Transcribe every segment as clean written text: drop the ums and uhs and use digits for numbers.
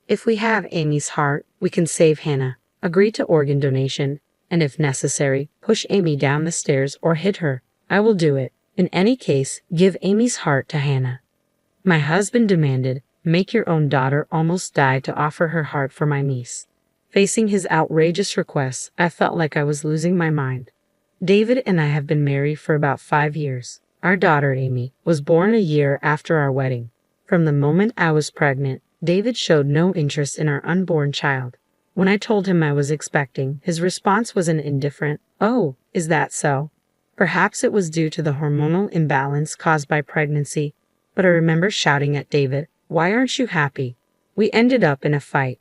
If we have Amy's heart, we can save Hannah. Agree to organ donation, and if necessary, push Amy down the stairs or hit her. I will do it. In any case, give Amy's heart to Hannah. My husband demanded, make your own daughter almost die to offer her heart for my niece. Facing his outrageous requests, I felt like I was losing my mind. David and I have been married for about 5 years. Our daughter, Amy, was born a year after our wedding. From the moment I was pregnant, David showed no interest in our unborn child. When I told him I was expecting, his response was an indifferent, "Oh, is that so?" Perhaps it was due to the hormonal imbalance caused by pregnancy, but I remember shouting at David, "Why aren't you happy?" We ended up in a fight.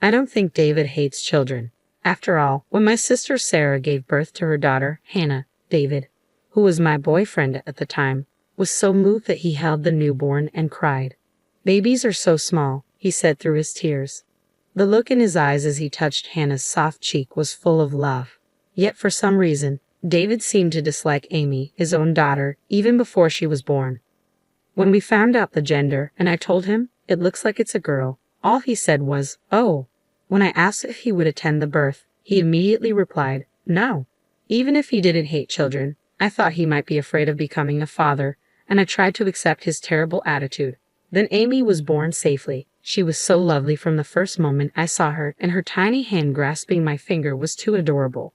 I don't think David hates children. After all, when my sister Sarah gave birth to her daughter, Hannah, David, who was my boyfriend at the time, was so moved that he held the newborn and cried. "Babies are so small," he said through his tears. The look in his eyes as he touched Hannah's soft cheek was full of love. Yet for some reason, David seemed to dislike Amy, his own daughter, even before she was born. When we found out the gender, and I told him, "It looks like it's a girl," all he said was, "Oh." When I asked if he would attend the birth, he immediately replied, "No." Even if he didn't hate children, I thought he might be afraid of becoming a father, and I tried to accept his terrible attitude. Then Amy was born safely. She was so lovely from the first moment I saw her, and her tiny hand grasping my finger was too adorable.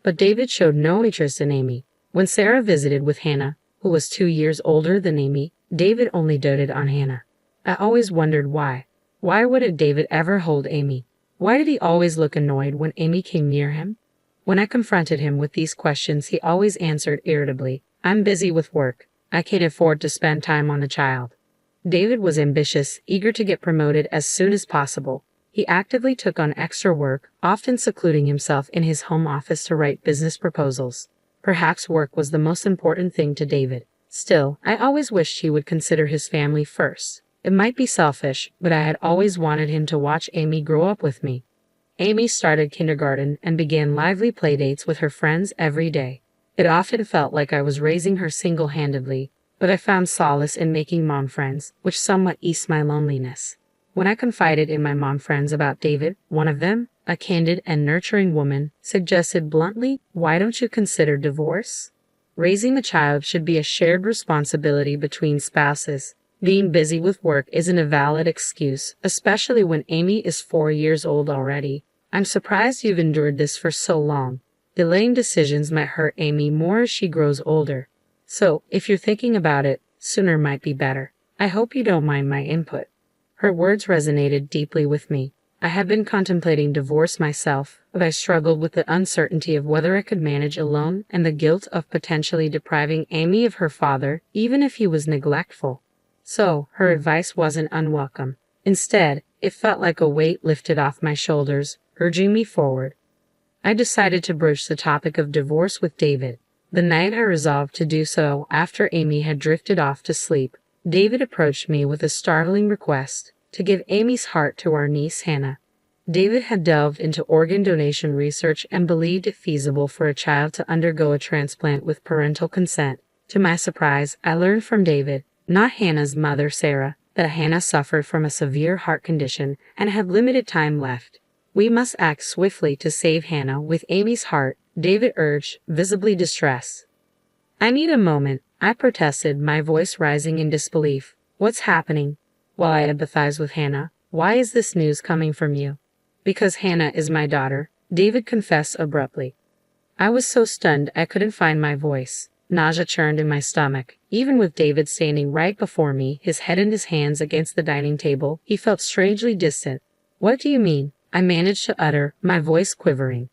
But David showed no interest in Amy. When Sarah visited with Hannah, who was 2 years older than Amy, David only doted on Hannah. I always wondered why. Why wouldn't David ever hold Amy? Why did he always look annoyed when Amy came near him? When I confronted him with these questions, he always answered irritably, "I'm busy with work. I can't afford to spend time on the child." David was ambitious, eager to get promoted as soon as possible. He actively took on extra work, often secluding himself in his home office to write business proposals. Perhaps work was the most important thing to David. Still, I always wished he would consider his family first. It might be selfish, but I had always wanted him to watch Amy grow up with me. Amy started kindergarten and began lively playdates with her friends every day. It often felt like I was raising her single-handedly, but I found solace in making mom friends, which somewhat eased my loneliness. When I confided in my mom friends about David, one of them, a candid and nurturing woman, suggested bluntly, "Why don't you consider divorce? Raising a child should be a shared responsibility between spouses. Being busy with work isn't a valid excuse, especially when Amy is 4 years old already. I'm surprised you've endured this for so long. Delaying decisions might hurt Amy more as she grows older. So, if you're thinking about it, sooner might be better. I hope you don't mind my input." Her words resonated deeply with me. I had been contemplating divorce myself, but I struggled with the uncertainty of whether I could manage alone and the guilt of potentially depriving Amy of her father, even if he was neglectful. So, her advice wasn't unwelcome. Instead, it felt like a weight lifted off my shoulders, urging me forward. I decided to broach the topic of divorce with David. The night I resolved to do so after Amy had drifted off to sleep, David approached me with a startling request to give Amy's heart to our niece Hannah. David had delved into organ donation research and believed it feasible for a child to undergo a transplant with parental consent. To my surprise, I learned from David, not Hannah's mother Sarah, that Hannah suffered from a severe heart condition and had limited time left. "We must act swiftly to save Hannah with Amy's heart," David urged, visibly distressed. "I need a moment," I protested, my voice rising in disbelief. "What's happening?" While I empathized with Hannah, "Why is this news coming from you?" "Because Hannah is my daughter," David confessed abruptly. I was so stunned I couldn't find my voice. Nausea churned in my stomach. Even with David standing right before me, his head in his hands against the dining table, he felt strangely distant. "What do you mean?" I managed to utter, my voice quivering.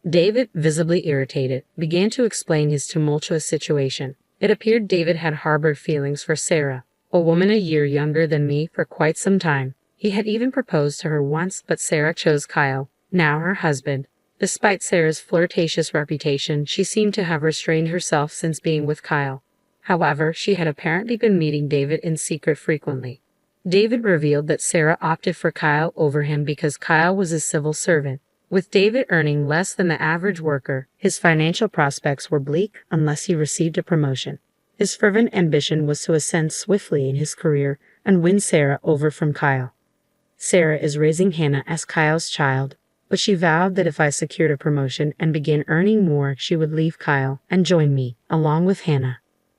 David, visibly irritated, began to explain his tumultuous situation. It appeared David had harbored feelings for Sarah, a woman a year younger than me, for quite some time. He had even proposed to her once, but Sarah chose Kyle, now her husband. Despite Sarah's flirtatious reputation, she seemed to have restrained herself since being with Kyle. However, she had apparently been meeting David in secret frequently. David revealed that Sarah opted for Kyle over him because Kyle was a civil servant. With David earning less than the average worker, his financial prospects were bleak unless he received a promotion. His fervent ambition was to ascend swiftly in his career and win Sarah over from Kyle. Sarah is raising Hannah as Kyle's child, but she vowed that if I secured a promotion and began earning more, she would leave Kyle and join me, along with Hannah.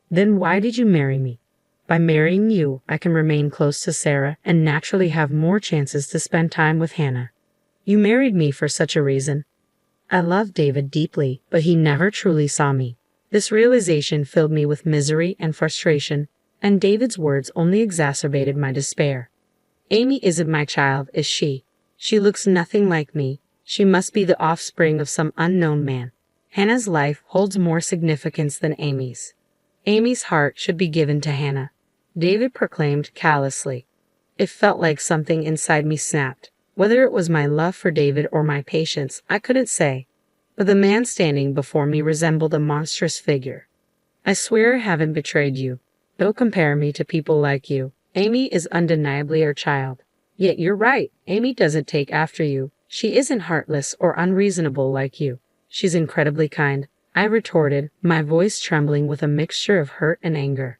Then why did you marry me? By marrying you, I can remain close to Sarah and naturally have more chances to spend time with Hannah. You married me for such a reason. I loved David deeply, but he never truly saw me. This realization filled me with misery and frustration, and David's words only exacerbated my despair. Amy isn't my child, is she? She looks nothing like me. She must be the offspring of some unknown man. Hannah's life holds more significance than Amy's. Amy's heart should be given to Hannah, David proclaimed callously. It felt like something inside me snapped. Whether it was my love for David or my patience, I couldn't say. But the man standing before me resembled a monstrous figure. I swear I haven't betrayed you. Don't compare me to people like you. Amy is undeniably our child. Yet you're right, Amy doesn't take after you. She isn't heartless or unreasonable like you. She's incredibly kind, I retorted, my voice trembling with a mixture of hurt and anger.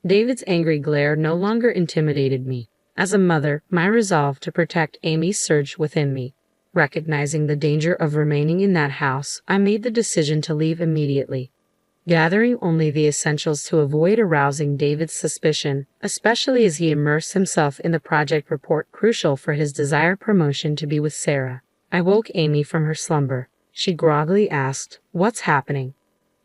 David's angry glare no longer intimidated me. As a mother, my resolve to protect Amy surged within me. Recognizing the danger of remaining in that house, I made the decision to leave immediately, gathering only the essentials to avoid arousing David's suspicion, especially as he immersed himself in the project report crucial for his desired promotion to be with Sarah. I woke Amy from her slumber. She groggily asked, "What's happening?"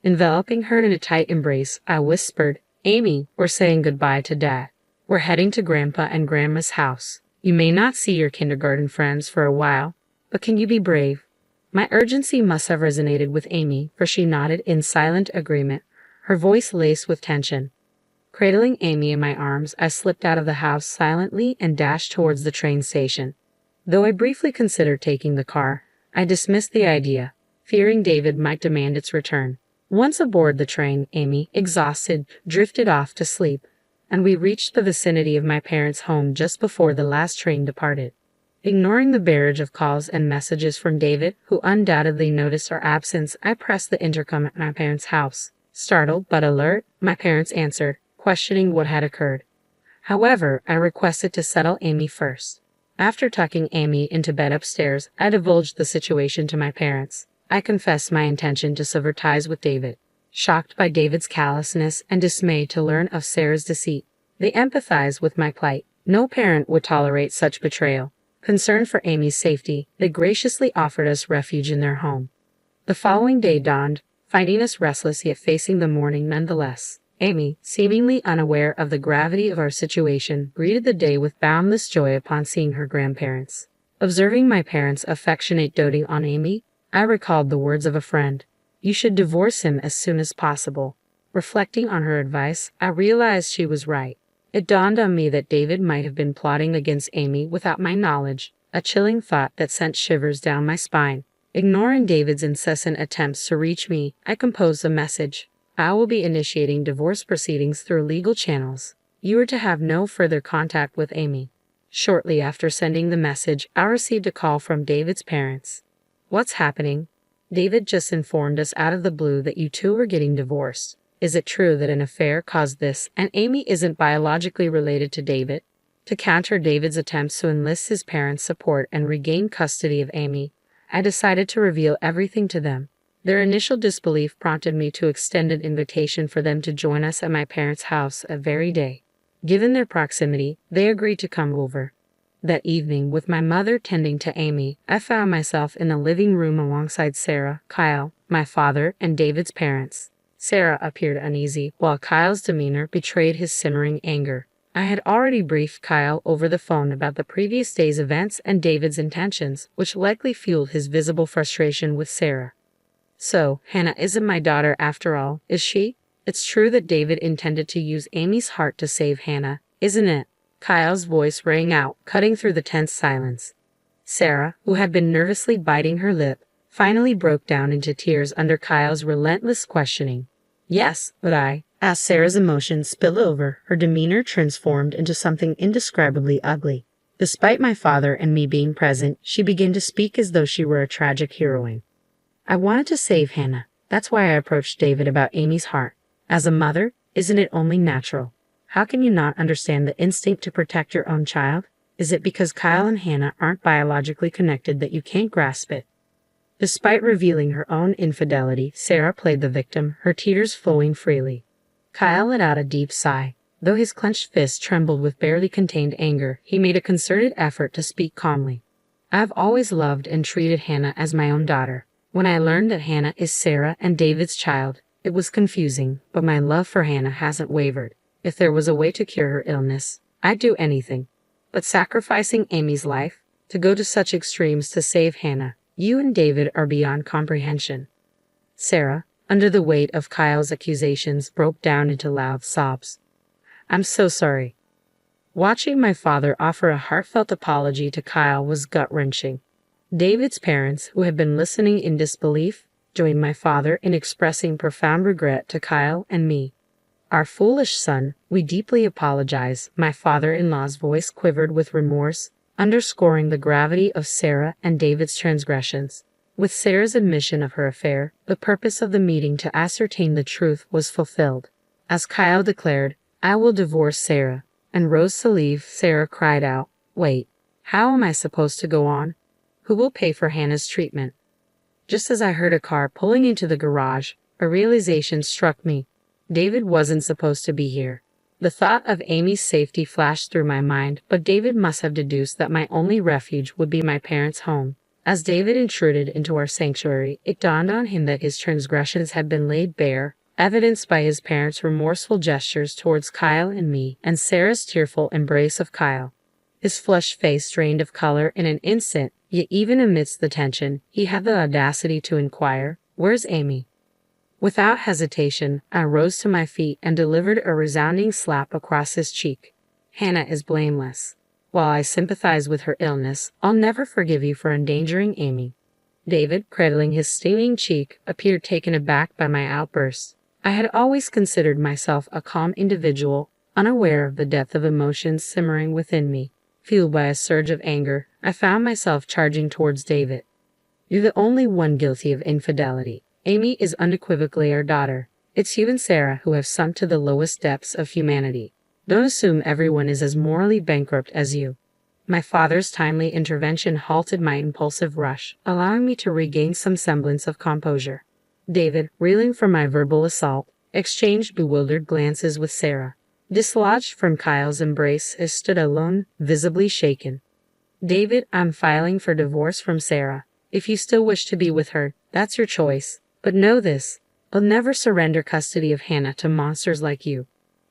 Enveloping her in a tight embrace, I whispered, "Amy, we're saying goodbye to Dad. We're heading to Grandpa and Grandma's house. You may not see your kindergarten friends for a while, but can you be brave?" My urgency must have resonated with Amy, for she nodded in silent agreement, her voice laced with tension. Cradling Amy in my arms, I slipped out of the house silently and dashed towards the train station. Though I briefly considered taking the car, I dismissed the idea, fearing David might demand its return. Once aboard the train, Amy, exhausted, drifted off to sleep, and we reached the vicinity of my parents' home just before the last train departed. Ignoring the barrage of calls and messages from David, who undoubtedly noticed our absence, I pressed the intercom at my parents' house. Startled but alert, my parents answered, questioning what had occurred. However, I requested to settle Amy first. After tucking Amy into bed upstairs, I divulged the situation to my parents. I confessed my intention to sever ties with David. Shocked by David's callousness and dismayed to learn of Sarah's deceit, they empathized with my plight. No parent would tolerate such betrayal. Concerned for Amy's safety, they graciously offered us refuge in their home. The following day dawned, finding us restless yet facing the morning nonetheless. Amy, seemingly unaware of the gravity of our situation, greeted the day with boundless joy upon seeing her grandparents. Observing my parents' affectionate doting on Amy, I recalled the words of a friend. You should divorce him as soon as possible. Reflecting on her advice, I realized she was right. It dawned on me that David might have been plotting against Amy without my knowledge, a chilling thought that sent shivers down my spine. Ignoring David's incessant attempts to reach me, I composed a message. I will be initiating divorce proceedings through legal channels. You are to have no further contact with Amy. Shortly after sending the message, I received a call from David's parents. What's happening? David just informed us out of the blue that you two are getting divorced. Is it true that an affair caused this, and Amy isn't biologically related to David? To counter David's attempts to enlist his parents' support and regain custody of Amy, I decided to reveal everything to them. Their initial disbelief prompted me to extend an invitation for them to join us at my parents' house that very day. Given their proximity, they agreed to come over. That evening, with my mother tending to Amy, I found myself in the living room alongside Sarah, Kyle, my father, and David's parents. Sarah appeared uneasy, while Kyle's demeanor betrayed his simmering anger. I had already briefed Kyle over the phone about the previous day's events and David's intentions, which likely fueled his visible frustration with Sarah. So, Hannah isn't my daughter after all, is she? It's true that David intended to use Amy's heart to save Hannah, isn't it? Kyle's voice rang out, cutting through the tense silence. Sarah, who had been nervously biting her lip, finally broke down into tears under Kyle's relentless questioning. Yes, but as Sarah's emotions spilled over, her demeanor transformed into something indescribably ugly. Despite my father and me being present, she began to speak as though she were a tragic heroine. I wanted to save Hannah. That's why I approached David about Amy's heart. As a mother, isn't it only natural? How can you not understand the instinct to protect your own child? Is it because Kyle and Hannah aren't biologically connected that you can't grasp it? Despite revealing her own infidelity, Sarah played the victim, her tears flowing freely. Kyle let out a deep sigh. Though his clenched fist trembled with barely contained anger, he made a concerted effort to speak calmly. I've always loved and treated Hannah as my own daughter. When I learned that Hannah is Sarah and David's child, it was confusing, but my love for Hannah hasn't wavered. If there was a way to cure her illness, I'd do anything. But sacrificing Amy's life, to go to such extremes to save Hannah, you and David are beyond comprehension. Sarah, under the weight of Kyle's accusations, broke down into loud sobs. I'm so sorry. Watching my father offer a heartfelt apology to Kyle was gut-wrenching. David's parents, who had been listening in disbelief, joined my father in expressing profound regret to Kyle and me. Our foolish son, we deeply apologize. My father-in-law's voice quivered with remorse, underscoring the gravity of Sarah and David's transgressions. With Sarah's admission of her affair, the purpose of the meeting to ascertain the truth was fulfilled. As Kyle declared, I will divorce Sarah, and rose to leave, Sarah cried out, Wait, how am I supposed to go on? Who will pay for Hannah's treatment? Just as I heard a car pulling into the garage, a realization struck me. David wasn't supposed to be here. The thought of Amy's safety flashed through my mind, but David must have deduced that my only refuge would be my parents' home. As David intruded into our sanctuary, it dawned on him that his transgressions had been laid bare, evidenced by his parents' remorseful gestures towards Kyle and me, and Sarah's tearful embrace of Kyle. His flushed face drained of color in an instant, yet even amidst the tension, he had the audacity to inquire, Where's Amy? Without hesitation, I rose to my feet and delivered a resounding slap across his cheek. Hannah is blameless. While I sympathize with her illness, I'll never forgive you for endangering Amy. David, cradling his steaming cheek, appeared taken aback by my outburst. I had always considered myself a calm individual, unaware of the depth of emotions simmering within me. Fueled by a surge of anger, I found myself charging towards David. You're the only one guilty of infidelity. Amy is unequivocally our daughter. It's you and Sarah who have sunk to the lowest depths of humanity. Don't assume everyone is as morally bankrupt as you. My father's timely intervention halted my impulsive rush, allowing me to regain some semblance of composure. David, reeling from my verbal assault, exchanged bewildered glances with Sarah. Dislodged from Kyle's embrace, I stood alone, visibly shaken. David, I'm filing for divorce from Sarah. If you still wish to be with her, that's your choice. But know this, I'll never surrender custody of Hannah to monsters like you.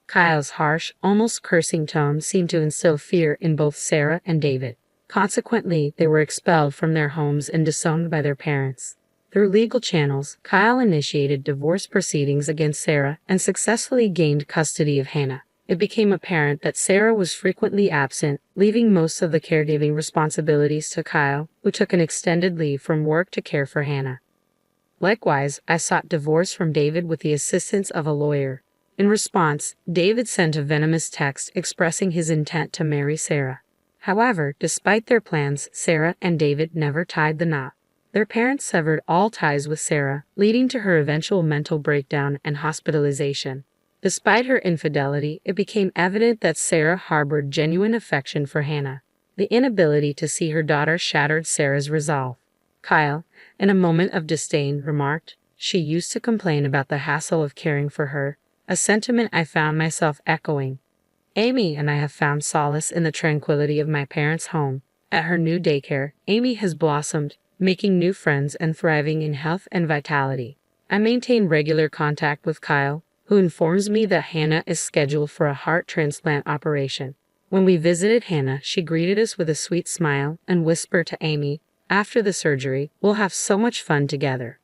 Kyle's harsh, almost cursing tone seemed to instill fear in both Sarah and David. Consequently, they were expelled from their homes and disowned by their parents. Through legal channels, Kyle initiated divorce proceedings against Sarah and successfully gained custody of Hannah. It became apparent that Sarah was frequently absent, leaving most of the caregiving responsibilities to Kyle, who took an extended leave from work to care for Hannah. Likewise, I sought divorce from David with the assistance of a lawyer. In response, David sent a venomous text expressing his intent to marry Sarah. However, despite their plans, Sarah and David never tied the knot. Their parents severed all ties with Sarah, leading to her eventual mental breakdown and hospitalization. Despite her infidelity, it became evident that Sarah harbored genuine affection for Hannah. The inability to see her daughter shattered Sarah's resolve. Kyle, in a moment of disdain, remarked, She used to complain about the hassle of caring for her, a sentiment I found myself echoing. Amy and I have found solace in the tranquility of my parents' home. At her new daycare, Amy has blossomed, making new friends and thriving in health and vitality. I maintain regular contact with Kyle, who informs me that Hannah is scheduled for a heart transplant operation. When we visited Hannah, she greeted us with a sweet smile and whispered to Amy, After the surgery, we'll have so much fun together.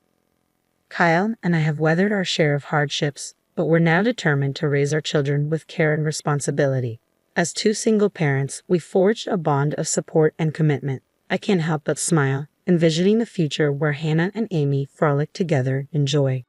Kyle and I have weathered our share of hardships, but we're now determined to raise our children with care and responsibility. As two single parents, we forged a bond of support and commitment. I can't help but smile, envisioning the future where Hannah and Amy frolic together in joy.